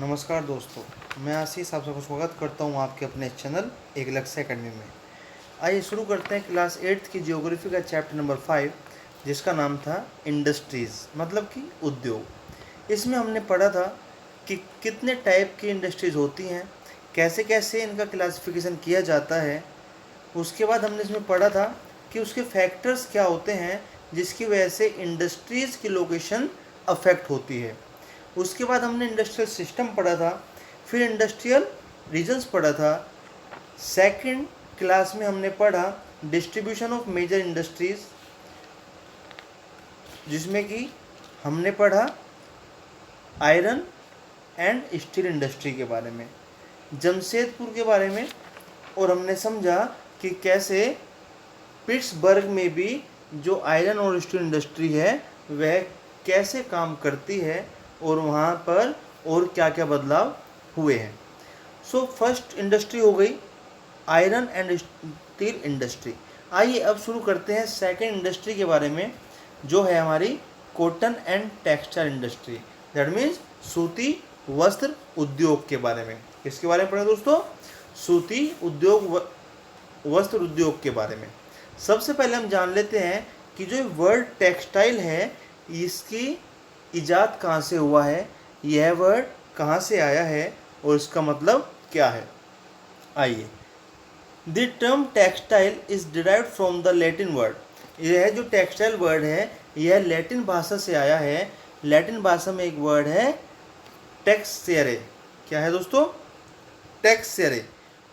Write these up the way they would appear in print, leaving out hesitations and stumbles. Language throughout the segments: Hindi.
नमस्कार दोस्तों, मैं आशीष आप सबका स्वागत करता हूं आपके अपने चैनल एक लक्ष्य एकेडमी में। आइए शुरू करते हैं क्लास 8th की ज्योग्राफी का चैप्टर नंबर 5, जिसका नाम था इंडस्ट्रीज़, मतलब कि उद्योग। इसमें हमने पढ़ा था कि कितने टाइप की इंडस्ट्रीज़ होती हैं, कैसे कैसे इनका क्लासिफिकेशन किया जाता है। उसके बाद हमने इसमें पढ़ा था कि उसके फैक्टर्स क्या होते हैं जिसकी वजह से इंडस्ट्रीज़ की लोकेशन अफेक्ट होती है। उसके बाद हमने इंडस्ट्रियल सिस्टम पढ़ा था, फिर इंडस्ट्रियल रीजन्स पढ़ा था। सेकंड क्लास में हमने पढ़ा डिस्ट्रीब्यूशन ऑफ मेजर इंडस्ट्रीज़, जिसमें कि हमने पढ़ा आयरन एंड स्टील इंडस्ट्री के बारे में, जमशेदपुर के बारे में, और हमने समझा कि कैसे पिट्सबर्ग में भी जो आयरन और स्टील इंडस्ट्री है वह कैसे काम करती है और वहाँ पर और क्या क्या बदलाव हुए हैं। सो फर्स्ट इंडस्ट्री हो गई आयरन एंड स्टील इंडस्ट्री। आइए अब शुरू करते हैं सेकंड इंडस्ट्री के बारे में, जो है हमारी cotton and textile industry, that means सूती वस्त्र उद्योग के बारे में। किसके बारे में पढ़े दोस्तों? सूती उद्योग वस्त्र उद्योग के बारे में। सबसे पहले हम जान लेते हैं कि जो वर्ड टेक्सटाइल है इसकी इजाद कहाँ से हुआ है, यह वर्ड कहाँ से आया है और इसका मतलब क्या है। आइए, the term textile is derived from the Latin word. यह जो टेक्सटाइल वर्ड है यह लैटिन भाषा से आया है। लैटिन भाषा में एक वर्ड है टेक्सेरे। क्या है दोस्तों? टेक्सेरे।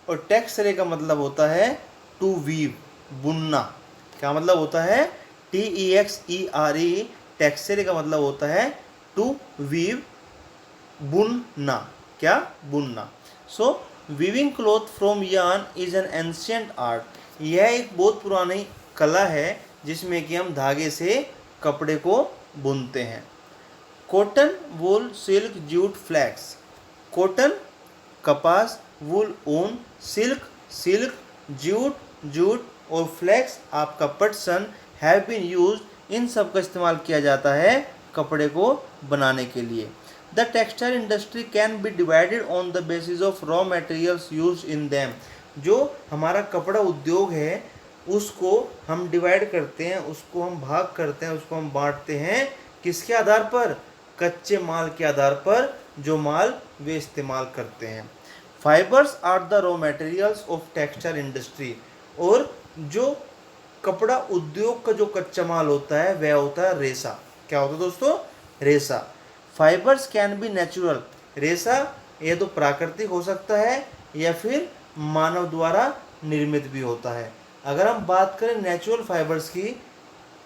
और टेक्सेरे का मतलब होता है टू वीव, बुनना। क्या मतलब होता है? TEXERE। टेक्सेरे का मतलब होता है टू वीव, बुनना। क्या? बुनना। So weaving cloth from yarn is an ancient art. यह एक बहुत पुरानी कला है जिसमें कि हम धागे से कपड़े को बुनते हैं। कॉटन, वूल, सिल्क, जूट, फ्लैक्स। कॉटन कपास, वूल ऊन, सिल्क सिल्क, जूट और फ्लैक्स आपका पटसन हैव बीन यूज्ड। इन सब का इस्तेमाल किया जाता है कपड़े को बनाने के लिए। The textile industry can be divided on the basis of raw materials use in them. जो हमारा कपड़ा उद्योग है उसको हम डिवाइड करते हैं, उसको हम भाग करते हैं, उसको हम बांटते हैं किसके आधार पर? कच्चे माल के आधार पर, जो माल वे इस्तेमाल करते हैं। Fibres are the raw materials of textile industry. और जो कपड़ा उद्योग का जो कच्चा माल होता है वह होता है रेशा। क्या होता है दोस्तों? रेशा। Fibres can be natural. रेशा यह तो प्राकृतिक हो सकता है या फिर मानव द्वारा निर्मित भी होता है। अगर हम बात करें नेचुरल फाइबर्स की,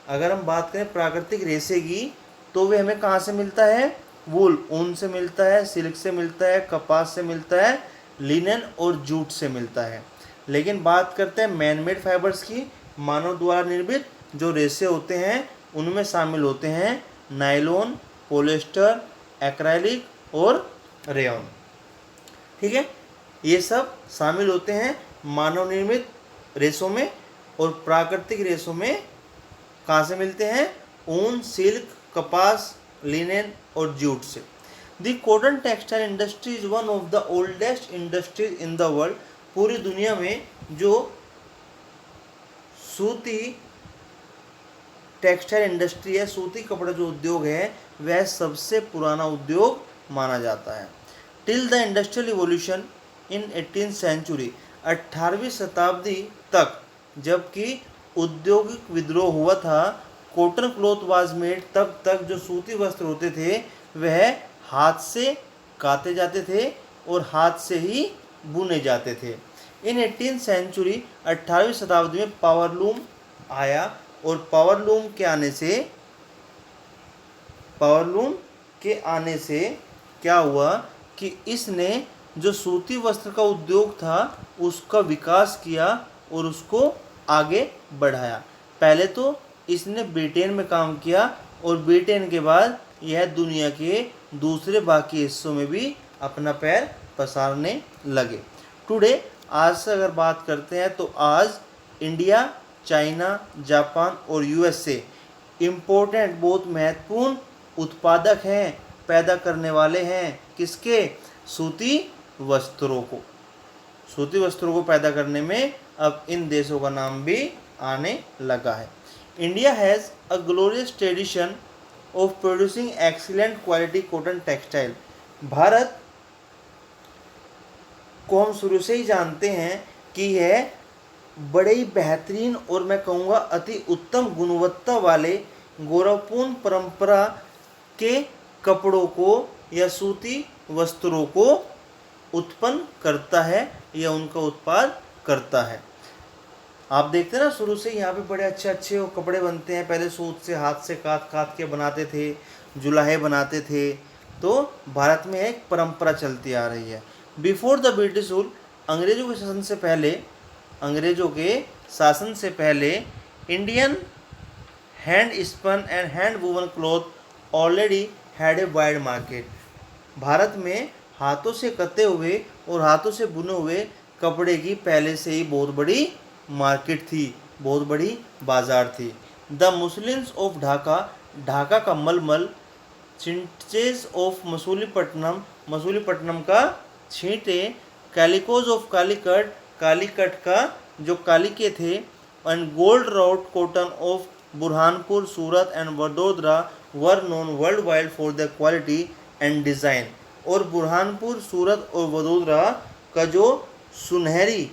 अगर हम बात करें प्राकृतिक रेशे की, तो वे हमें कहाँ से मिलता है? वूल ऊन से मिलता है, सिल्क से मिलता है, कपास से मिलता है, लिनन और जूट से मिलता है। लेकिन बात करते हैं मैनमेड फाइबर्स की, मानव द्वारा निर्मित जो रेशे होते हैं उनमें शामिल होते हैं नायलॉन, पॉलिएस्टर, एक्राइलिक और रेयॉन। ठीक है, ये सब शामिल होते हैं मानव निर्मित रेशों में। और प्राकृतिक रेशों में कहाँ से मिलते हैं? ऊन, सिल्क, कपास, लिनेन और जूट से। The cotton textile industry is one of the oldest industries in the world. पूरी दुनिया में जो सूती टेक्सटाइल इंडस्ट्री है, सूती कपड़ा जो उद्योग है, वह सबसे पुराना उद्योग माना जाता है। Till the industrial evolution in 18th century. 18वीं शताब्दी तक जबकि औद्योगिक विद्रोह हुआ था, कॉटन क्लॉथ वाज मेड, तब तक जो सूती वस्त्र होते थे वह हाथ से काते जाते थे और हाथ से ही बुने जाते थे। इन 18th सेंचुरी 18वीं शताब्दी में पावरलूम आया और पावरलूम के आने से क्या हुआ कि इसने जो सूती वस्त्र का उद्योग था उसका विकास किया और उसको आगे बढ़ाया। पहले तो इसने ब्रिटेन में काम किया और ब्रिटेन के बाद यह दुनिया के दूसरे बाकी हिस्सों में भी अपना पैर पसारने लगे। टुडे, आज से अगर बात करते हैं तो आज इंडिया, चाइना, जापान और USA इम्पोर्टेंट, बहुत महत्वपूर्ण उत्पादक हैं पैदा करने वाले हैं। किसके? सूती वस्त्रों को। सूती वस्त्रों को पैदा करने में अब इन देशों का नाम भी आने लगा है। India has a glorious tradition of producing excellent quality cotton textile. Bharat को हम शुरू से ही जानते हैं कि यह बड़े ही बेहतरीन और मैं कहूँगा अति उत्तम गुणवत्ता वाले गौरवपूर्ण परंपरा के कपड़ों को या सूती वस्त्रों को उत्पन्न करता है या उनका उत्पाद करता है। आप देखते हैं ना, शुरू से यहाँ पे बड़े अच्छे अच्छे वो कपड़े बनते हैं। पहले सूत से हाथ से काट काट के बनाते थे, जुलाहे बनाते थे। तो भारत में एक परंपरा चलती आ रही है। बिफोर द ब्रिटिश रूल, अंग्रेजों के शासन से पहले Indian hand spun and hand woven cloth already had a wide market. Bharat में हाथों से कते हुए और हाथों से बुने हुए कपड़े की पहले से ही बहुत बड़ी मार्केट थी, बहुत बड़ी बाजार थी। The Muslims of Dhaka, Dhaka का मलमल, छिंटेज ऑफ मसूलीपट्टनम का छींटे, कैलिकोज ऑफ कालीकट, कालीकट का जो कालिके थे, and gold route cotton of Burhanpur, Surat and Vadodara were known world wide for the quality and design. और बुरहानपुर, सूरत और वडोदरा का जो सुनहरी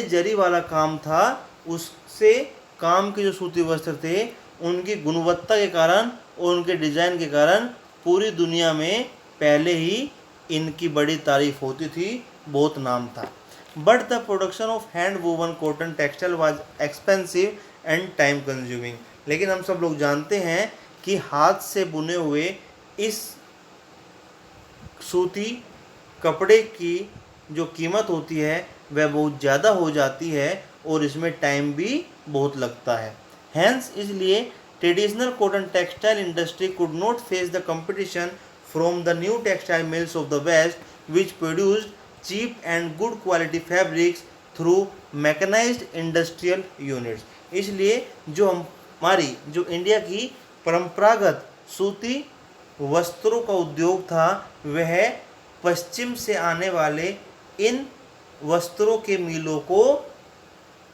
जरी वाला काम था, उससे काम के जो सूती वस्त्र थे उनकी गुणवत्ता के कारण और उनके डिज़ाइन के कारण पूरी दुनिया में पहले ही इनकी बड़ी तारीफ होती थी, बहुत नाम था। But the production of hand woven cotton textile was expensive and time consuming. लेकिन हम सब लोग जानते हैं कि हाथ से बुने हुए इस सूती कपड़े की जो कीमत होती है वह बहुत ज़्यादा हो जाती है और इसमें टाइम भी बहुत लगता है। हैंस इसलिए traditional cotton textile industry could not face the competition from the new textile mills of the west which produced cheap and good quality fabrics through mechanised industrial units. इसलिए जो इंडिया की परंपरागत सूती वस्त्रों का उद्योग था वह पश्चिम से आने वाले इन वस्त्रों के मिलों को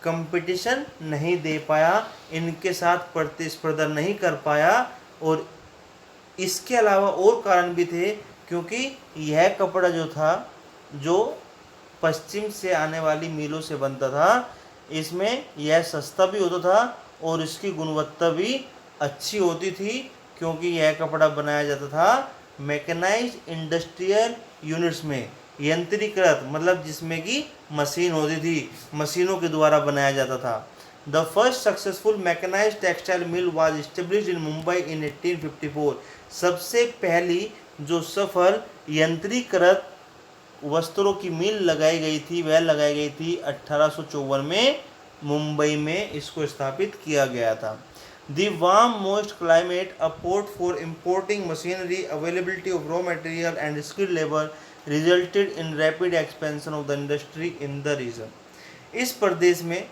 कंपटीशन नहीं दे पाया, इनके साथ प्रतिस्पर्धा नहीं कर पाया। और इसके अलावा और कारण भी थे, क्योंकि यह कपड़ा जो था जो पश्चिम से आने वाली मिलों से बनता था, इसमें यह सस्ता भी होता था और इसकी गुणवत्ता भी अच्छी होती थी, क्योंकि यह कपड़ा बनाया जाता था मैकेनाइज्ड इंडस्ट्रियल यूनिट्स में, यंत्रीकृत मतलब जिसमें कि मशीन होती थी, मशीनों के द्वारा बनाया जाता था। The first successful mechanised textile mill was established in Mumbai in 1854। सबसे पहली जो सफल यंत्रीकृत वस्त्रों की मिल लगाई गई थी वह लगाई गई थी 1854 में मुंबई में, इसको स्थापित किया गया था। The warm moist climate, a port for importing machinery, availability of raw material and skilled labor resulted in rapid expansion of the industry in the region। इस प्रदेश में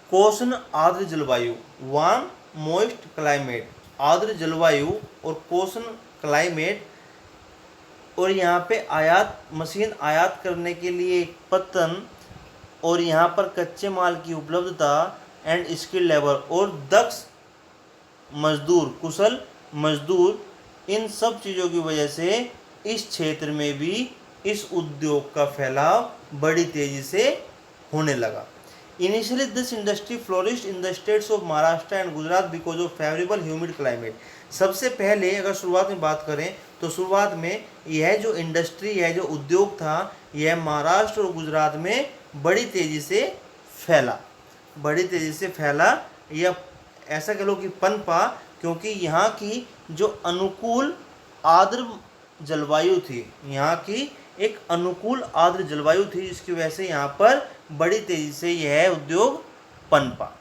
कोष्ण आर्द्र जलवायु, वार्म मोइस्ट क्लाइमेट, आर्द्र जलवायु और कोष्ण क्लाइमेट, और यहाँ पे मशीन आयात करने के लिए एक पत्तन, और यहाँ पर कच्चे माल की उपलब्धता एंड स्किल लेबर और दक्ष मजदूर, कुशल मजदूर, इन सब चीज़ों की वजह से इस क्षेत्र में भी इस उद्योग का फैलाव बड़ी तेज़ी से होने लगा। Initially this industry flourished in the states of Maharashtra and Gujarat because of favourable humid climate. सबसे पहले अगर शुरुआत में बात करें तो शुरुआत में यह जो इंडस्ट्री, यह जो उद्योग था, यह महाराष्ट्र और गुजरात में बड़ी तेज़ी से फैला या ऐसा कह लो कि पनपा, क्योंकि यहाँ की जो अनुकूल आर्द्र जलवायु थी, यहाँ की एक अनुकूल आर्द्र जलवायु थी, जिसकी वजह से यहाँ पर बड़ी तेज़ी से यह उद्योग पनपा।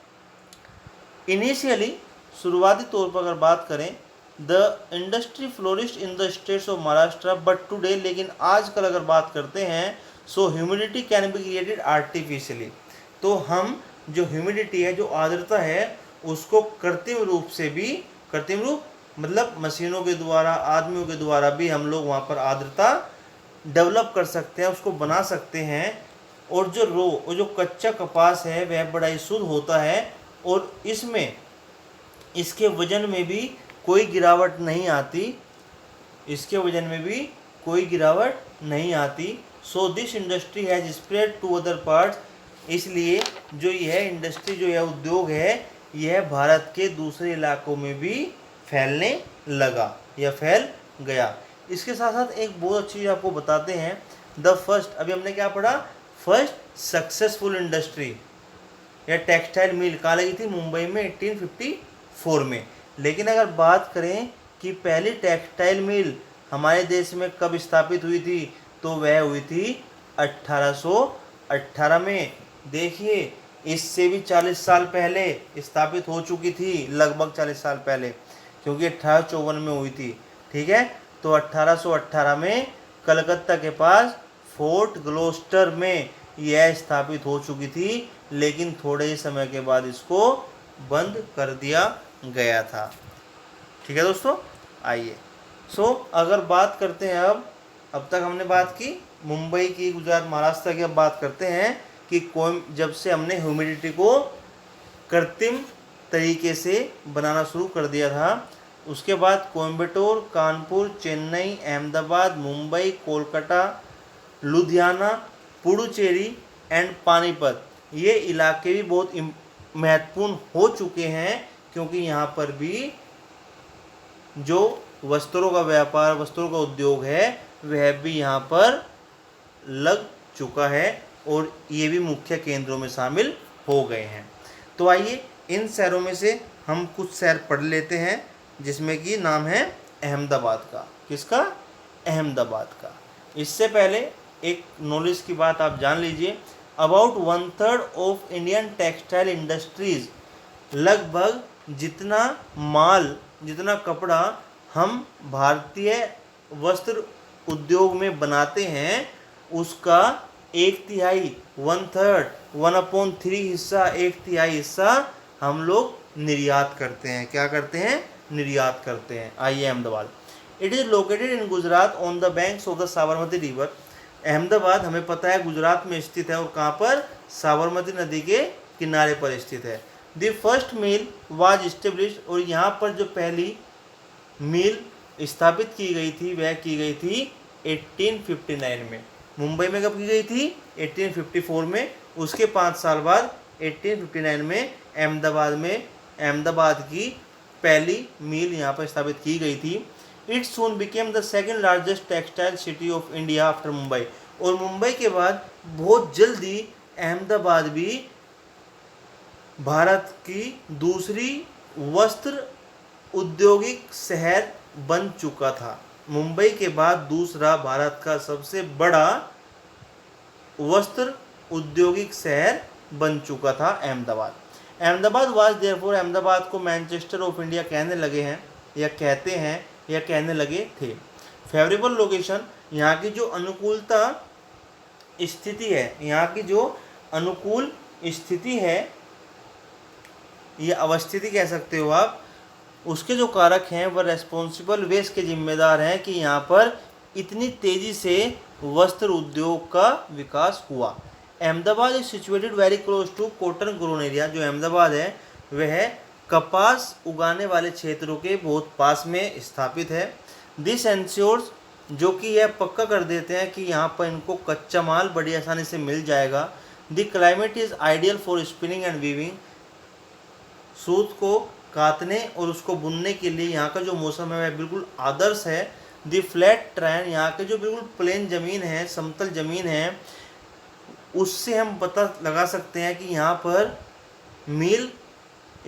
इनिशियली शुरुआती तौर पर अगर बात करें, the industry flourished in the states of Maharashtra but today, लेकिन आजकल अगर बात करते हैं so humidity can be created artificially. तो हम जो ह्यूमिडिटी है, जो आर्द्रता है, उसको कृत्रिम रूप मतलब मशीनों के द्वारा, आदमियों के द्वारा भी हम लोग वहाँ पर आर्द्रता डेवलप कर सकते हैं, उसको बना सकते हैं। और जो कच्चा कपास है वह बड़ा ही शुद्ध होता है और इसमें इसके वजन में भी कोई गिरावट नहीं आती, इसके वजन में भी कोई गिरावट नहीं आती। So this industry has spread to other parts, इसलिए जो यह इंडस्ट्री, जो यह उद्योग है, यह भारत के दूसरे इलाकों में भी फैलने लगा या फैल गया। इसके साथ साथ एक बहुत अच्छी चीज़ आपको बताते हैं, द फर्स्ट, अभी हमने क्या पढ़ा, फर्स्ट सक्सेसफुल इंडस्ट्री या टेक्सटाइल मिल कहाँ लगी थी, मुंबई में 1854 में। लेकिन अगर बात करें कि पहली टेक्सटाइल मिल हमारे देश में कब स्थापित हुई थी, तो वह हुई थी 1818 में। देखिए इससे भी 40 साल पहले स्थापित हो चुकी थी, लगभग 40 साल पहले, क्योंकि 1854 में हुई थी। ठीक है, तो 1818 में कलकत्ता के पास फोर्ट ग्लोस्टर में यह स्थापित हो चुकी थी, लेकिन थोड़े ही समय के बाद इसको बंद कर दिया गया था। ठीक है दोस्तों, आइए अगर बात करते हैं, अब तक हमने बात की मुंबई की, गुजरात, महाराष्ट्र की। अब बात करते हैं कि जब से हमने ह्यूमिडिटी को कृत्रिम तरीके से बनाना शुरू कर दिया था, उसके बाद कोयम्बटूर, कानपुर, चेन्नई, अहमदाबाद, मुंबई, कोलकाता, लुधियाना, पुडुचेरी एंड पानीपत, ये इलाके भी बहुत महत्वपूर्ण हो चुके हैं, क्योंकि यहाँ पर भी जो वस्त्रों का व्यापार, वस्त्रों का उद्योग है, वह भी यहाँ पर लग चुका है और ये भी मुख्य केंद्रों में शामिल हो गए हैं। तो आइए इन शहरों में से हम कुछ शहर पढ़ लेते हैं, जिसमें कि नाम है अहमदाबाद का। किसका? अहमदाबाद का। इससे पहले एक नॉलेज की बात आप जान लीजिए, about 1/3 of Indian textile industries, लगभग जितना माल, जितना कपड़ा हम भारतीय वस्त्र उद्योग में बनाते हैं, उसका 1/3, 1/3, 1/3 हिस्सा, 1/3 हिस्सा हम लोग निर्यात करते हैं। क्या करते हैं? निर्यात करते हैं। आइए Ahmedabad, it is located in Gujarat on the banks of the Sabarmati river. Ahmedabad हमें पता है गुजरात में स्थित है, और कहाँ पर? साबरमती नदी के किनारे पर स्थित है। The first mill was established, और यहाँ पर जो पहली मिल स्थापित की गई थी वह की गई थी 1859 में। मुंबई में कब की गई थी? 1854 में। उसके 5 साल बाद 1859 में अहमदाबाद की पहली मिल यहाँ पर स्थापित की गई थी। It soon became the second largest textile city of India after Mumbai, और मुंबई के बाद बहुत जल्दी अहमदाबाद भी भारत की दूसरी वस्त्र औद्योगिक शहर बन चुका था। मुंबई के बाद दूसरा भारत का सबसे बड़ा वस्त्र औद्योगिक शहर बन चुका था अहमदाबाद। अहमदाबाद वाज देयरफॉर, अहमदाबाद को मैनचेस्टर ऑफ इंडिया कहने लगे हैं, या कहते हैं, या कहने लगे थे। फेवरेबल लोकेशन, यहाँ की जो अनुकूलता स्थिति है, यहाँ की जो अनुकूल स्थिति है, या अवस्थिति कह सकते हो आप, उसके जो कारक हैं वह रेस्पॉन्सिबल वे इसके जिम्मेदार हैं कि यहाँ पर इतनी तेज़ी से वस्त्र उद्योग का विकास हुआ। Ahmedabad is situated very close to cotton grown area, जो अहमदाबाद है वह कपास उगाने वाले क्षेत्रों के बहुत पास में स्थापित है। दिस एंश्योर्स, जो कि यह पक्का कर देते हैं कि यहाँ पर इनको कच्चा माल बड़ी आसानी से मिल जाएगा। The climate is ideal for spinning and weaving, सूत को काटने और उसको बुनने के लिए यहाँ का जो मौसम है वह बिल्कुल आदर्श है। द फ्लैट ट्रेन, यहाँ के जो बिल्कुल प्लेन ज़मीन है, समतल ज़मीन है, उससे हम पता लगा सकते हैं कि यहाँ पर मिल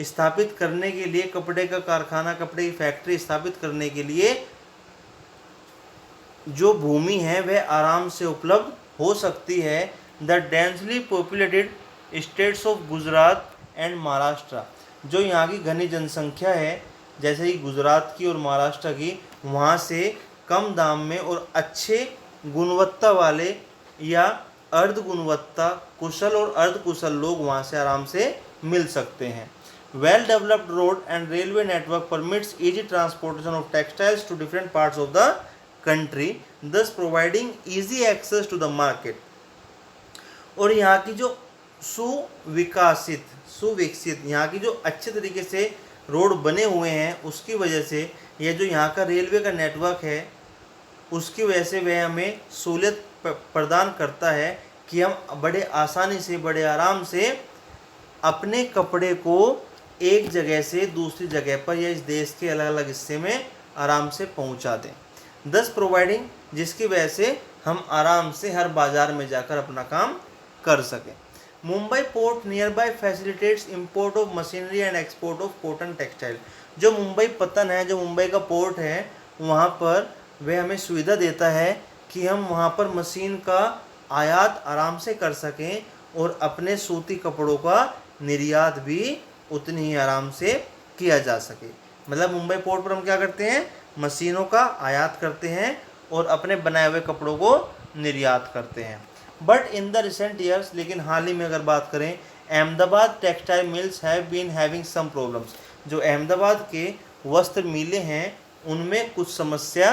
स्थापित करने के लिए, कपड़े का कारखाना, कपड़े की फैक्ट्री स्थापित करने के लिए जो भूमि है वह आराम से उपलब्ध हो सकती है। The densely populated states of Gujarat and Maharashtra, जो यहाँ की घनी जनसंख्या है, जैसे कि गुजरात की और महाराष्ट्र की, वहाँ से कम दाम में और अच्छे गुणवत्ता वाले या अर्ध गुणवत्ता कुशल और अर्ध कुशल लोग वहाँ से आराम से मिल सकते हैं। Well developed road and railway network permits easy transportation of textiles to different parts of the country, thus providing easy access to the market. और यहाँ की जो सुविकसित यहाँ की जो अच्छे तरीके से रोड बने हुए हैं, उसकी वजह से यह जो यहाँ का रेलवे का नेटवर्क है, उसकी वजह से वह हमें सहूलियत प्रदान करता है कि हम बड़े आसानी से, बड़े आराम से अपने कपड़े को एक जगह से दूसरी जगह पर या इस देश के अलग अलग हिस्से में आराम से पहुंचा दें। दस प्रोवाइडिंग, जिसकी वजह से हम आराम से हर बाज़ार में जाकर अपना काम कर सकें। Mumbai port near by facilitates import of machinery and export of cotton textile. जो मुंबई पत्तन है, जो मुंबई का पोर्ट है, वहाँ पर वह हमें सुविधा देता है कि हम वहाँ पर मशीन का आयात आराम से कर सकें और अपने सूती कपड़ों का निर्यात भी उतनी ही आराम से किया जा सके। मतलब मुंबई पोर्ट पर हम क्या करते हैं, मशीनों का आयात करते हैं और अपने बनाए हुए कपड़ों को निर्यात करते हैं। But in the recent years, लेकिन हाल ही में अगर बात करें, Ahmedabad textile mills have been having some problems. जो अहमदाबाद के वस्त्र मिलें हैं, उनमें कुछ समस्या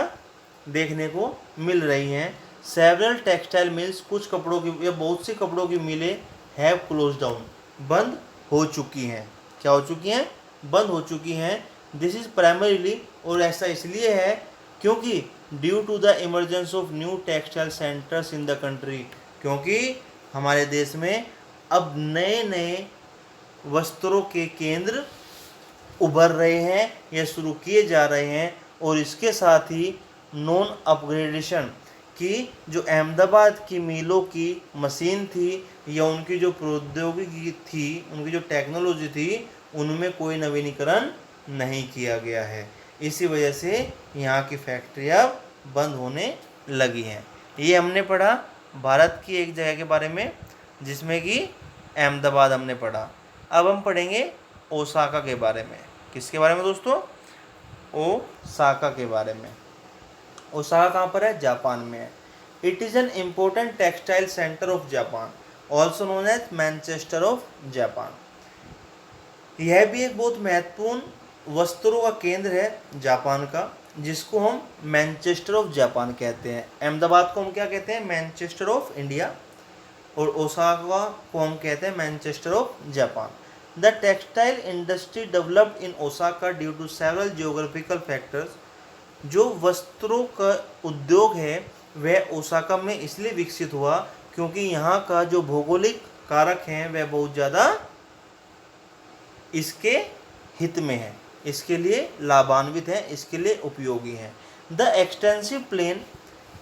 देखने को मिल रही हैं। सेवरल टेक्सटाइल मिल्स, कुछ कपड़ों की या बहुत सी कपड़ों की मिलें हैव क्लोज डाउन, बंद हो चुकी हैं। क्या हो चुकी हैं? बंद हो चुकी हैं। दिस इज़ प्राइमरीली, और ऐसा इसलिए है क्योंकि due to the emergence of new textile centres in the country, क्योंकि हमारे देश में अब नए नए वस्त्रों के केंद्र उभर रहे हैं या शुरू किए जा रहे हैं। और इसके साथ ही नॉन अपग्रेडेशन की जो अहमदाबाद की मिलों की मशीन थी या उनकी जो प्रौद्योगिकी थी, उनकी जो टेक्नोलॉजी थी, उनमें कोई नवीनीकरण नहीं किया गया है। इसी वजह से यहाँ की फैक्ट्रियाँ बंद होने लगी हैं। ये हमने पढ़ा भारत की एक जगह के बारे में, जिसमें कि अहमदाबाद हमने पढ़ा। अब हम पढ़ेंगे ओसाका के बारे में। किसके बारे में दोस्तों? ओसाका के बारे में। ओसाका कहाँ पर है? जापान में है। It is an important textile centre of Japan, also known as Manchester of Japan. यह भी एक बहुत महत्वपूर्ण वस्त्रों का केंद्र है जापान का, जिसको हम मैनचेस्टर ऑफ जापान कहते हैं। अहमदाबाद को हम क्या कहते हैं? Manchester of India. और ओसाका को हम कहते हैं Manchester of Japan. The textile industry developed in Osaka due to several geographical factors. जो वस्त्रों का उद्योग है वह ओसाका में इसलिए विकसित हुआ क्योंकि यहाँ का जो भौगोलिक कारक हैं वह बहुत ज़्यादा इसके हित में है, इसके लिए लाभान्वित हैं, इसके लिए उपयोगी हैं। The extensive plain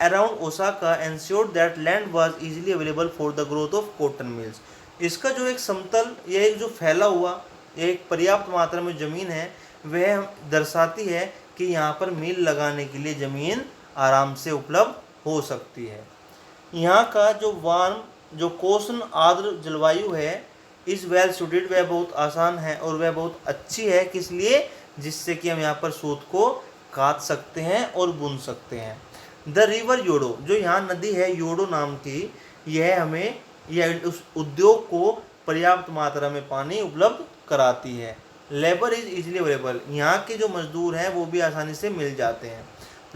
around Osaka ensured that land was easily available for the growth of cotton mills. इसका जो एक समतल या एक जो फैला हुआ एक पर्याप्त मात्रा में ज़मीन है, वह दर्शाती है कि यहाँ पर मिल लगाने के लिए ज़मीन आराम से उपलब्ध हो सकती है। यहाँ का जो वार्म जो कोसन आर्द्र जलवायु है इस वेल सूटेड, वह बहुत आसान है और वह बहुत अच्छी है। किस लिए? जिससे कि हम यहाँ पर सूत को काट सकते हैं और बुन सकते हैं। द रिवर योडो, जो यहाँ नदी है योडो नाम की, यह हमें यह उस उद्योग को पर्याप्त मात्रा में पानी उपलब्ध कराती है। लेबर इज इजीली अवेलेबल, यहाँ के जो मजदूर हैं वो भी आसानी से मिल जाते हैं।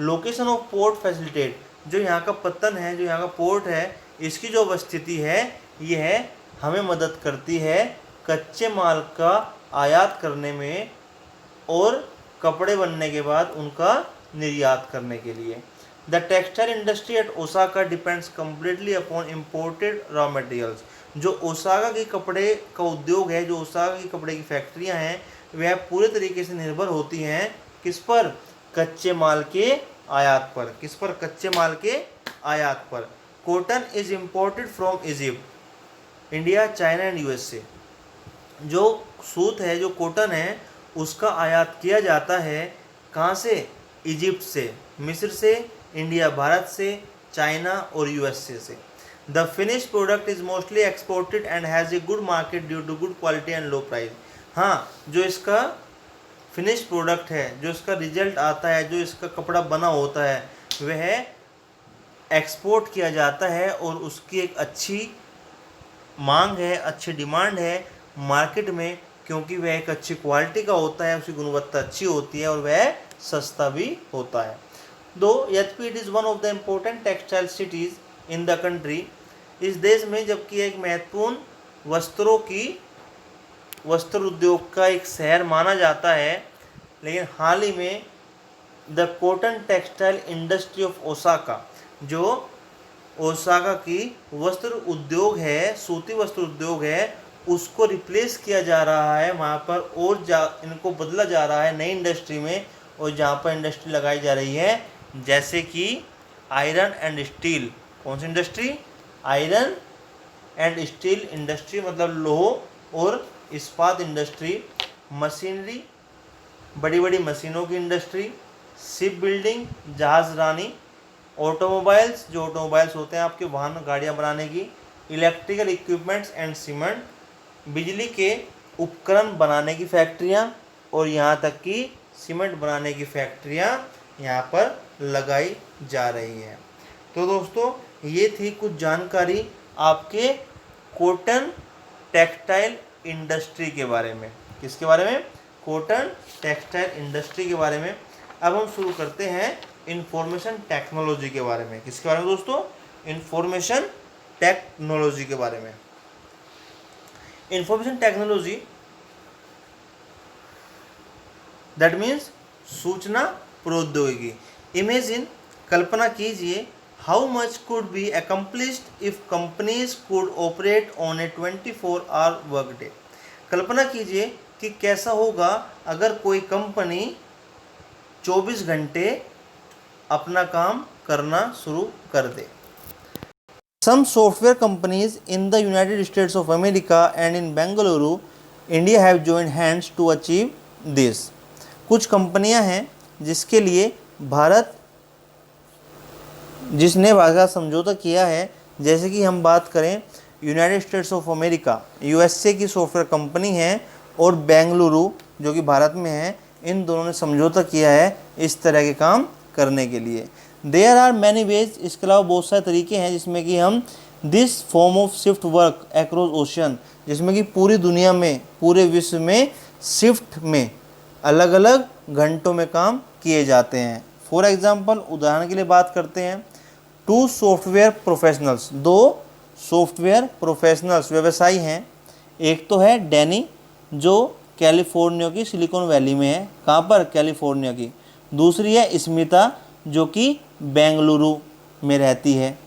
लोकेशन ऑफ पोर्ट फैसिलिटेट, जो यहाँ का पत्तन है, जो यहाँ का पोर्ट है, इसकी जो अवस्थिति है यह हमें मदद करती है कच्चे माल का आयात करने में और कपड़े बनने के बाद उनका निर्यात करने के लिए। The textile industry at Osaka depends completely upon imported raw materials. जो ओसाका के कपड़े का उद्योग है, जो ओसाका की कपड़े की फैक्ट्रियां हैं, वह पूरे तरीके से निर्भर होती हैं किस पर? कच्चे माल के आयात पर। किस पर? कच्चे माल के आयात पर। Cotton is imported from Egypt, India, China and USA. जो सूत है, जो कॉटन है, उसका आयात किया जाता है कहाँ से? इजिप्ट से, मिस्र से, इंडिया भारत से, चाइना और यूएसए से। The finish product is mostly exported and has a good market due to good quality and low price. हाँ, जो इसका फिनिश प्रोडक्ट है, जो इसका रिजल्ट आता है, जो इसका कपड़ा बना होता है, वह एक्सपोर्ट किया जाता है और उसकी एक अच्छी मांग है, अच्छी डिमांड है मार्केट में, क्योंकि वह एक अच्छी क्वालिटी का होता है, उसकी गुणवत्ता अच्छी होती है और वह सस्ता भी होता है। दो यद्यपि it is one of the important textile cities in the country, इस देश में जबकि एक महत्वपूर्ण वस्त्र उद्योग का एक शहर माना जाता है, लेकिन हाल ही में the cotton textile industry of Osaka, जो ओसाका की वस्त्र उद्योग है, सूती वस्त्र उद्योग है, उसको रिप्लेस किया जा रहा है वहाँ पर, और इनको बदला जा रहा है नई इंडस्ट्री में। और जहाँ पर इंडस्ट्री लगाई जा रही है जैसे कि आयरन एंड स्टील। कौन सी industry? Iron and steel industry, मतलब लोह और इस्पात इंडस्ट्री, मशीनरी, बड़ी बड़ी मशीनों की इंडस्ट्री, शिप बिल्डिंग, जहाजरानी, ऑटोमोबाइल्स, जो ऑटोमोबाइल्स होते हैं आपके वाहन गाड़ियाँ बनाने की, इलेक्ट्रिकल इक्विपमेंट्स एंड सीमेंट, बिजली के उपकरण बनाने की फैक्ट्रियाँ, और यहाँ तक कि सीमेंट बनाने की फैक्ट्रियाँ यहाँ पर लगाई जा रही हैं। तो दोस्तों ये थी कुछ जानकारी आपके कॉटन टेक्सटाइल इंडस्ट्री के बारे में। किसके बारे में? कॉटन टेक्सटाइल इंडस्ट्री के बारे में। अब हम शुरू करते हैं इंफॉर्मेशन टेक्नोलॉजी के बारे में। किसके बारे में दोस्तों? इंफॉर्मेशन टेक्नोलॉजी के बारे में। इंफॉर्मेशन टेक्नोलॉजी दैट मीन्स सूचना प्रौद्योगिकी। इमेजिन, कल्पना कीजिए, how much could be accomplished if companies could operate on a 24 hour work day. कल्पना कीजिए कि कैसा होगा अगर कोई कंपनी 24 घंटे अपना काम करना शुरू कर दे। Some software companies in the United States of America and in Bengaluru, India have joined hands to achieve this. कुछ कंपनियां हैं जिसके लिए जिसने भारत समझौता किया है, जैसे कि हम बात करें United states of America, USA की सॉफ्टवेयर कंपनी है, और बेंगलुरु जो कि भारत में है, इन दोनों ने समझौता किया है इस तरह के काम करने के लिए। देयर आर मैनी वेज, इसके अलावा बहुत सारे तरीके हैं जिसमें कि हम this form of shift work across ocean, जिसमें कि पूरी दुनिया में, पूरे विश्व में शिफ्ट में अलग अलग घंटों में काम किए जाते हैं। फॉर एग्जांपल, उदाहरण के लिए बात करते हैं, टू सॉफ्टवेयर प्रोफेशनल्स, दो सॉफ्टवेयर प्रोफेशनल्स व्यवसायी हैं। एक तो है डैनी जो कैलिफोर्निया की सिलिकॉन वैली में है। कहाँ पर? कैलिफोर्निया की। दूसरी है स्मिता जो कि बेंगलुरु में रहती है।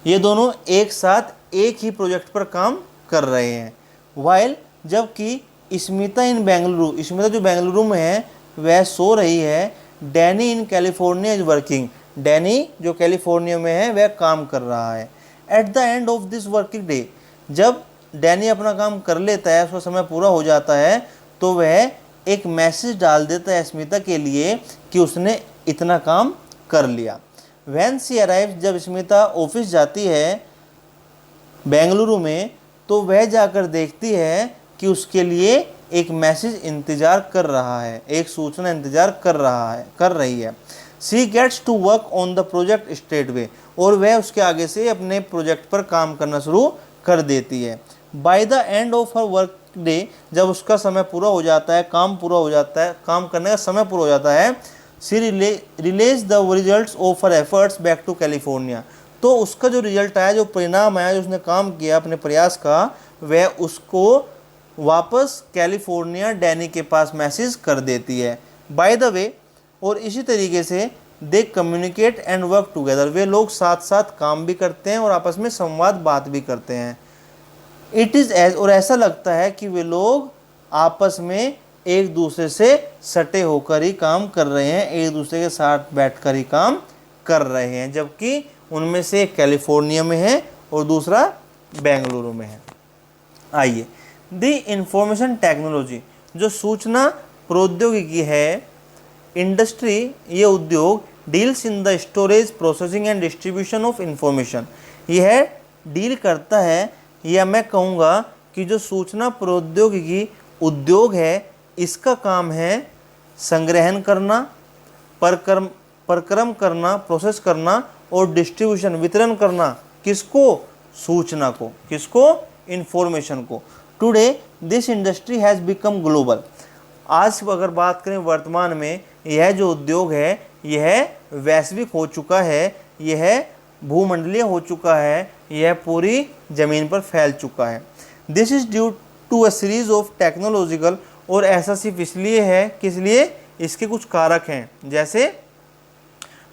ये दोनों एक साथ एक ही प्रोजेक्ट पर काम कर रहे हैं। वाइल, जबकि स्मिता इन बेंगलुरु, स्मिता जो बेंगलुरु में है वह सो रही है, Danny in California is working, Danny जो कैलिफोर्निया में है वह काम कर रहा है। At the end of this working day, जब डैनी अपना काम कर लेता है, उसका समय पूरा हो जाता है, तो वह एक मैसेज डाल देता है स्मिता के लिए कि उसने इतना काम कर लिया। व्हेन शी अराइव्स, जब स्मिता ऑफिस जाती है बेंगलुरु में, तो वह जाकर देखती है कि उसके लिए एक मैसेज इंतज़ार कर रहा है, एक सूचना इंतज़ार कर रही है। She gets to work on the project straight way, और वह उसके आगे से अपने प्रोजेक्ट पर काम करना शुरू कर देती है। By the end of her work day, जब उसका समय पूरा हो जाता है, काम पूरा हो जाता है, काम करने का समय पूरा हो जाता है, she relays the results of her efforts back to California, तो उसका जो रिजल्ट आया, जो परिणाम आया, जो उसने काम किया अपने प्रयास का, वह उसको वापस कैलिफोर्निया डैनी के पास मैसेज कर देती है। बाय द वे, और इसी तरीके से they communicate and work together, वे लोग साथ साथ काम भी करते हैं और आपस में संवाद बात भी करते हैं। इट इज़ एज, और ऐसा लगता है कि वे लोग आपस में एक दूसरे से सटे होकर ही काम कर रहे हैं, एक दूसरे के साथ बैठकर ही काम कर रहे हैं, जबकि उनमें से एक कैलिफोर्निया में है और दूसरा बेंगलुरु में है। आइए, द इंफॉर्मेशन टेक्नोलॉजी, जो सूचना प्रौद्योगिकी है, इंडस्ट्री, ये उद्योग, deals in the storage, processing and distribution of information, यह डील करता है, या मैं कहूँगा कि जो सूचना प्रौद्योगिकी उद्योग है, इसका काम है संग्रहण करना, परक्रम करना, प्रोसेस करना और डिस्ट्रीब्यूशन, वितरण करना, किसको? सूचना को, किसको? इंफॉर्मेशन को। Today this industry has become global. आज अगर बात करें वर्तमान में, यह जो उद्योग है यह वैश्विक हो चुका है, यह भूमंडलीय हो चुका है, यह पूरी ज़मीन पर फैल चुका है। This is due to a series of technological, और ऐसा सिर्फ इसलिए है, किस लिए, इसके कुछ कारक हैं, जैसे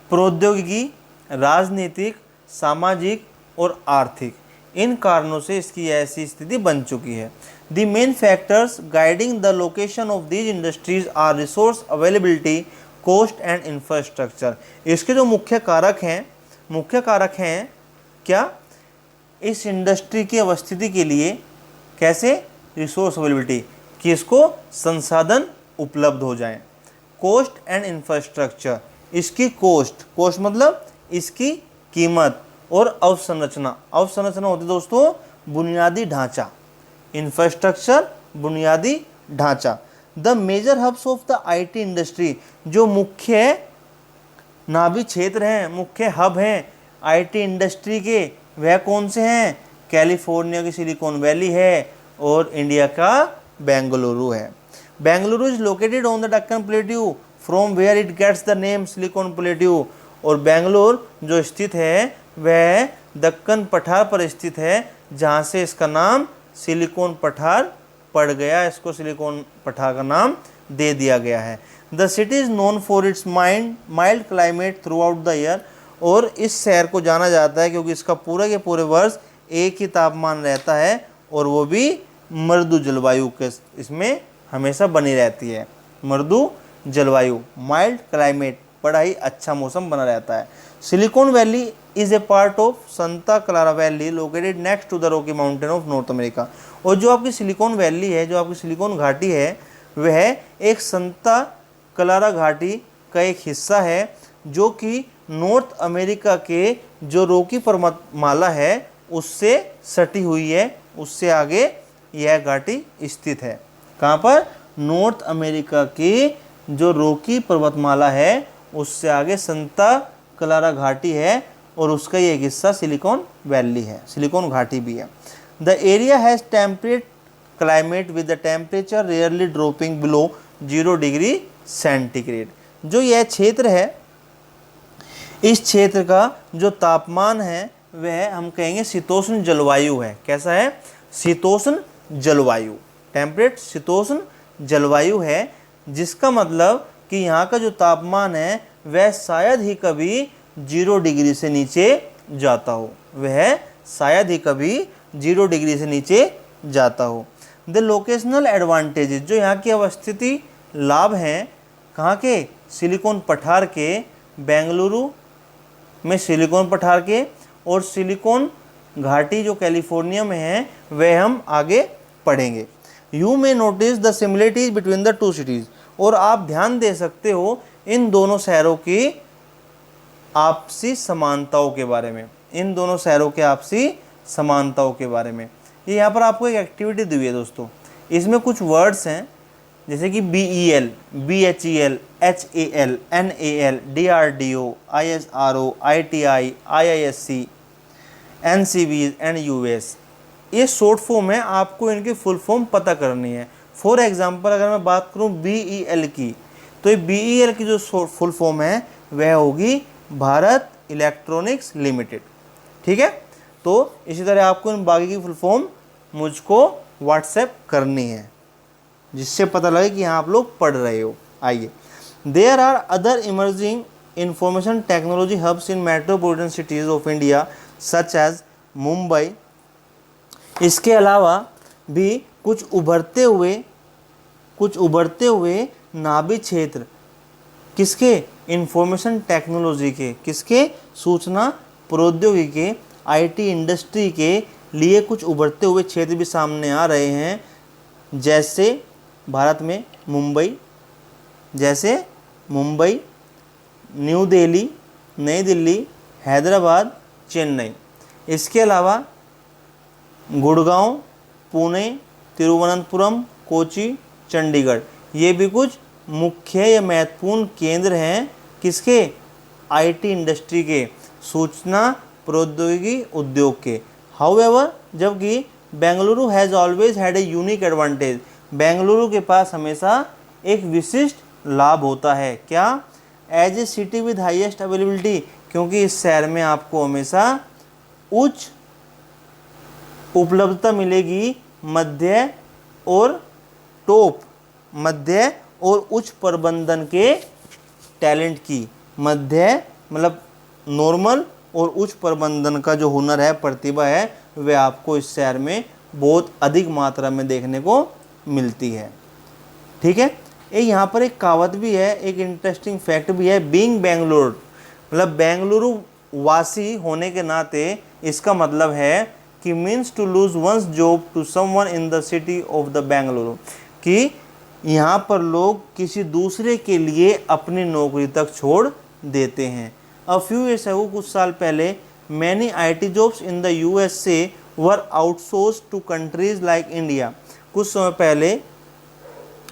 प्रौद्योगिकी, राजनीतिक, सामाजिक और आर्थिक। इन कारणों से इसकी ऐसी स्थिति बन चुकी है। The main factors guiding the location of these industries are resource availability, cost and infrastructure. इसके जो मुख्य कारक हैं क्या, इस इंडस्ट्री की अवस्थिति के लिए, कैसे, रिसोर्स अवेलेबिलिटी, कि इसको संसाधन उपलब्ध हो जाएं, कॉस्ट एंड इंफ्रास्ट्रक्चर, इसकी कॉस्ट मतलब इसकी कीमत, और अवसंरचना होती दोस्तों बुनियादी ढांचा, इंफ्रास्ट्रक्चर बुनियादी ढांचा। The major hubs of the IT industry, जो मुख्य नाभि क्षेत्र हैं, मुख्य हब हैं आईटी इंडस्ट्री के, वह कौन से हैं, कैलिफोर्निया की सिलिकॉन वैली है और इंडिया का बेंगलुरु है। Bengaluru is located on the Deccan plateau from where it gets the name silicon plateau, और बेंगलोर जो स्थित है वह दक्कन पठार पर स्थित है, जहाँ से इसका नाम सिलिकॉन पठार पड़ गया, इसको सिलिकॉन पठार का नाम दे दिया गया है। The city is known for its mild climate through out the year, और इस शहर को जाना जाता है क्योंकि इसका पूरे के पूरे वर्ष एक ही तापमान रहता है, और वो भी मृदु जलवायु के इसमें हमेशा बनी रहती है। मृदु जलवायु, माइल्ड क्लाइमेट, बड़ा ही अच्छा मौसम बना रहता है। Silicon valley is a part of Santa Clara valley located next to the Rocky mountain of North America, और जो आपकी सिलिकॉन वैली है, जो आपकी सिलिकॉन घाटी है, वह एक संता क्लारा घाटी का एक हिस्सा है, जो कि नॉर्थ अमेरिका के जो रॉकी पर्वतमाला है उससे सटी हुई है, उससे आगे यह घाटी स्थित है। कहाँ पर, नॉर्थ अमेरिका की जो रॉकी पर्वतमाला है उससे आगे संता क्लारा घाटी है, और उसका ये एक हिस्सा सिलिकॉन वैली है, सिलिकॉन घाटी भी है। The area has temperate climate with the temperature rarely dropping below 0 degree centigrade. जो यह क्षेत्र है, इस क्षेत्र का जो तापमान है वह हम कहेंगे शीतोष्ण जलवायु है। कैसा है, शीतोष्ण जलवायु, टेम्परेट शीतोष्ण जलवायु है, जिसका मतलब कि यहाँ का जो तापमान है वह शायद ही कभी 0 डिग्री से नीचे जाता हो, वह शायद ही कभी 0 डिग्री से नीचे जाता हो। द लोकेशनल एडवांटेजेस, जो यहाँ की अवस्थिति लाभ हैं, कहाँ के, सिलिकॉन पठार के, बेंगलुरु में सिलिकॉन पठार के, और सिलिकॉन घाटी जो कैलिफोर्निया में है वह हम आगे पढ़ेंगे। You may notice the similarities between the two cities, और आप ध्यान दे सकते हो इन दोनों शहरों की आपसी समानताओं के बारे में, इन दोनों शहरों के आपसी समानताओं के बारे में। ये यहाँ पर आपको एक एक्टिविटी दी हुई है दोस्तों, इसमें कुछ वर्ड्स हैं जैसे कि BEL, BHEL, HAL, NAL, DRDO, ISRO, ITI, IISC, NCBs and US। ये शॉर्ट फॉर्म है, आपको इनकी फुल फॉर्म पता करनी है। फॉर एग्जांपल अगर मैं बात करूं BEL की, तो ये BEL की जो फुल फॉर्म है वह होगी भारत इलेक्ट्रॉनिक्स लिमिटेड। ठीक है, तो इसी तरह आपको इन बाकी की फुल फॉर्म मुझको व्हाट्सएप करनी है, जिससे पता लगे कि यहाँ आप लोग पढ़ रहे हो। आइए, there are other emerging information technology hubs in metropolitan cities of India such as Mumbai. इसके अलावा भी कुछ उभरते हुए नाभि क्षेत्र किसके, इंफॉर्मेशन टेक्नोलॉजी के, किसके, सूचना प्रौद्योगिकी के, आईटी इंडस्ट्री के लिए कुछ उभरते हुए क्षेत्र भी सामने आ रहे हैं, जैसे भारत में मुंबई, जैसे मुंबई, न्यू दिल्ली, नई दिल्ली, हैदराबाद, चेन्नई। इसके अलावा गुड़गांव, पुणे, तिरुवनंतपुरम, कोची, चंडीगढ़, ये भी कुछ मुख्य या महत्वपूर्ण केंद्र हैं किसके, आईटी इंडस्ट्री के, सूचना प्रौद्योगिकी उद्योग के। हाउएवर, जबकि Bengaluru has always had a unique advantage. Bengaluru के पास हमेशा एक विशिष्ट लाभ होता है। क्या? As a city with highest availability, क्योंकि इस शहर में आपको हमेशा उच्च उपलब्धता मिलेगी मध्य और उच्च प्रबंधन के टैलेंट की। मध्य मतलब नॉर्मल और उच्च प्रबंधन का जो हुनर है, प्रतिभा है, वह आपको इस शहर में बहुत अधिक मात्रा में देखने को मिलती है। ठीक है। यहाँ पर एक कहावत भी है, एक इंटरेस्टिंग फैक्ट भी है। बीइंग बेंगलुरु, मतलब बेंगलुरु वासी होने के नाते इसका मतलब है कि means to lose one's job to someone in the city of the Bengaluru, कि यहाँ पर लोग किसी दूसरे के लिए अपनी नौकरी तक छोड़ देते हैं। अ फ्यू ईयर्स अगो, कुछ साल पहले, many IT jobs in the USA were outsource to countries like India. कुछ समय पहले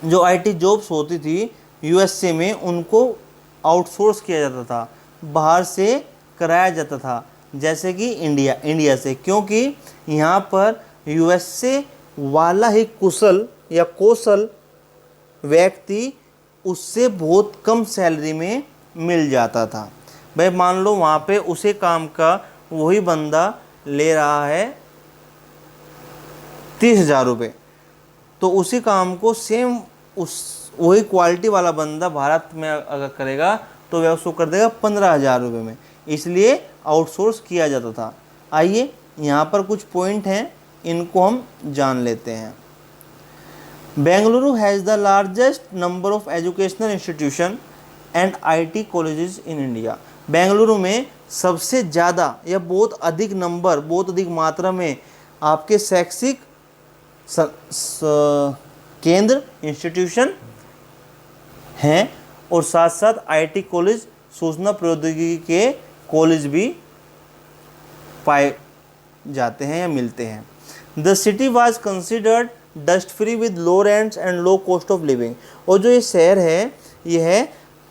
जो IT जॉब्स होती थी USA में, उनको आउटसोर्स किया जाता था, बाहर से कराया जाता था, जैसे कि इंडिया से, क्योंकि यहाँ पर USA वाला ही कुशल या कौशल व्यक्ति उससे बहुत कम सैलरी में मिल जाता था। भाई मान लो वहाँ पे उसी काम का वही बंदा ले रहा है 30,000 रुपये, तो उसी काम को सेम वही क्वालिटी वाला बंदा भारत में अगर करेगा तो वह उसको कर देगा 15,000 रुपये में, इसलिए आउटसोर्स किया जाता था। आइए यहाँ पर कुछ पॉइंट हैं, इनको हम जान लेते हैं। Bengaluru has the largest number of educational institution and IT colleges in India. Bengaluru में सबसे ज़्यादा या बहुत अधिक मात्रा में आपके शैक्षिक केंद्र इंस्टीट्यूशन हैं, और साथ साथ IT कॉलेज, सूचना प्रौद्योगिकी के कॉलेज भी पाए जाते हैं या मिलते हैं। The city was considered dust free with low rents and low cost of living. और जो ये शहर है, यह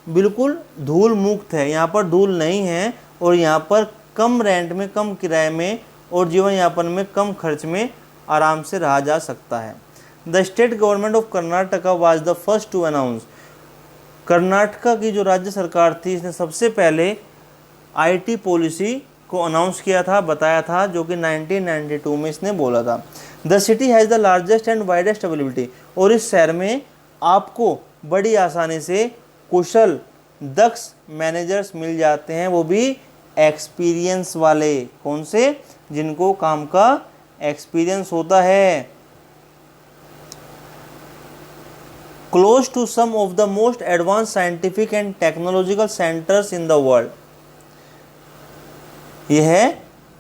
बिल्कुल धूल मुक्त है, यहाँ पर धूल नहीं है, और यहाँ पर कम रेंट में, कम किराए में और जीवन यापन में कम खर्च में आराम से रहा जा सकता है। The state government of Karnataka was the first to announce. Karnataka की जो राज्य सरकार थी, इसने सबसे पहले IT पॉलिसी को अनाउंस किया था, बताया था, जो कि 1992 में इसने बोला था। The city has the largest and widest availability. और इस शहर में आपको बड़ी आसानी से कुशल दक्ष मैनेजर्स मिल जाते हैं, वो भी एक्सपीरियंस वाले। कौन से? जिनको काम का एक्सपीरियंस होता है। Close to some of the most advance scientific and technological centres in the world. यह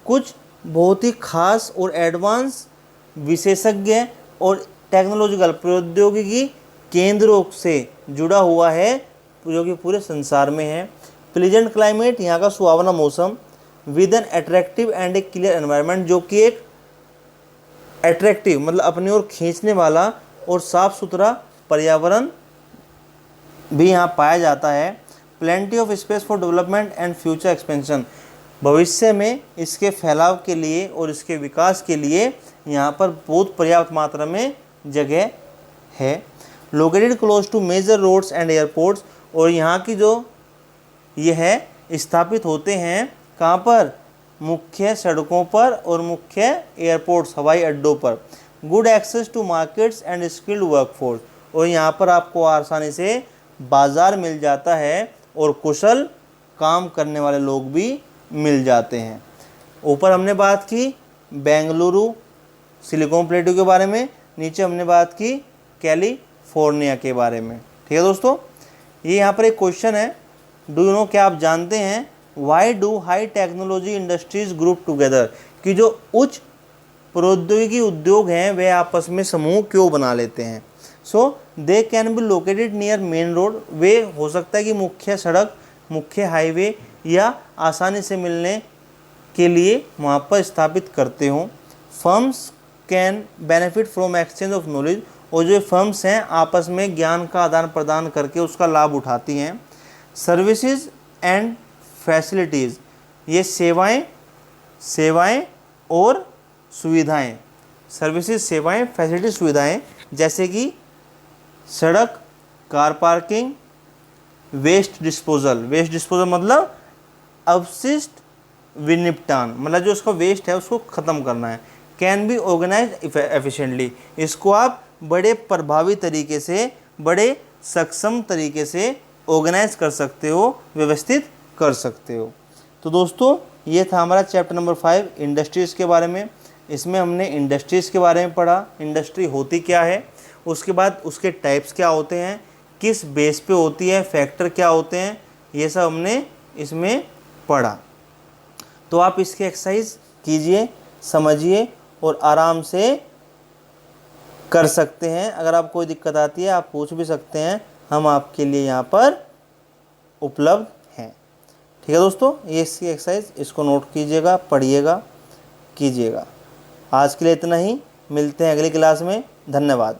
कुछ बहुत ही खास और एडवांस विशेषज्ञ और टेक्नोलॉजिकल प्रौद्योगिकी केंद्रों से जुड़ा हुआ है, जो कि पूरे संसार में है। प्लीजेंट क्लाइमेट, यहाँ का सुहावना मौसम, with an attractive and A clear environment, जो कि एक अट्रैक्टिव मतलब अपनी ओर खींचने वाला और साफ सुथरा पर्यावरण भी यहाँ पाया जाता है। Plenty of space for development and future expansion, भविष्य में इसके फैलाव के लिए और इसके विकास के लिए यहाँ पर बहुत पर्याप्त मात्रा में जगह है। Located close to major roads and airports, और यहाँ की जो ये है स्थापित होते हैं कहाँ पर? मुख्य सड़कों पर और मुख्य एयरपोर्ट्स, हवाई अड्डों पर। Good access to markets and skilled workforce, और यहाँ पर आपको आसानी से बाज़ार मिल जाता है और कुशल काम करने वाले लोग भी मिल जाते हैं। ऊपर हमने बात की बेंगलुरु सिलिकॉन प्लेटू के बारे में, नीचे हमने बात की कैलिफोर्निया के बारे में। ठीक है दोस्तों, ये यहाँ पर एक क्वेश्चन है, डू यू नो, क्या आप जानते हैं why do high technology industries group together, कि जो उच्च प्रौद्योगिकी उद्योग हैं वे आपस में समूह क्यों बना लेते हैं? So they can be located near main road, वे हो सकता है कि मुख्य सड़क, मुख्य हाईवे या आसानी से मिलने के लिए वहाँ पर स्थापित करते हों। Firms can benefit from exchange of knowledge, और जो फर्म्स हैं आपस में ज्ञान का आदान प्रदान करके उसका लाभ उठाती हैं। सर्विसेज एंड फैसिलिटीज़, ये सेवाएं और सुविधाएं, सर्विसेज सेवाएं, फैसिलिटी सुविधाएं, जैसे कि सड़क, कार पार्किंग, वेस्ट डिस्पोजल मतलब अवशिष्ट विनिपटान, मतलब जो उसका वेस्ट है उसको ख़त्म करना है। कैन बी ऑर्गेनाइज एफिशिएंटली, इसको आप बड़े प्रभावी तरीके से, बड़े सक्षम तरीके से ऑर्गेनाइज कर सकते हो, व्यवस्थित कर सकते हो। तो दोस्तों ये था हमारा चैप्टर नंबर 5 इंडस्ट्रीज़ के बारे में। इसमें हमने इंडस्ट्रीज़ के बारे में पढ़ा, इंडस्ट्री होती क्या है, उसके बाद उसके टाइप्स क्या होते हैं, किस बेस पे होती है, फैक्टर क्या होते हैं, ये सब हमने इसमें पढ़ा। तो आप इसकी एक्सरसाइज कीजिए, समझिए और आराम से कर सकते हैं। अगर आपको कोई दिक्कत आती है आप पूछ भी सकते हैं, हम आपके लिए यहाँ पर उपलब्ध हैं। ठीक है दोस्तों, ये इसकी एक्सरसाइज, इसको नोट कीजिएगा, पढ़िएगा, कीजिएगा। आज के लिए इतना ही, मिलते हैं अगली क्लास में। धन्यवाद।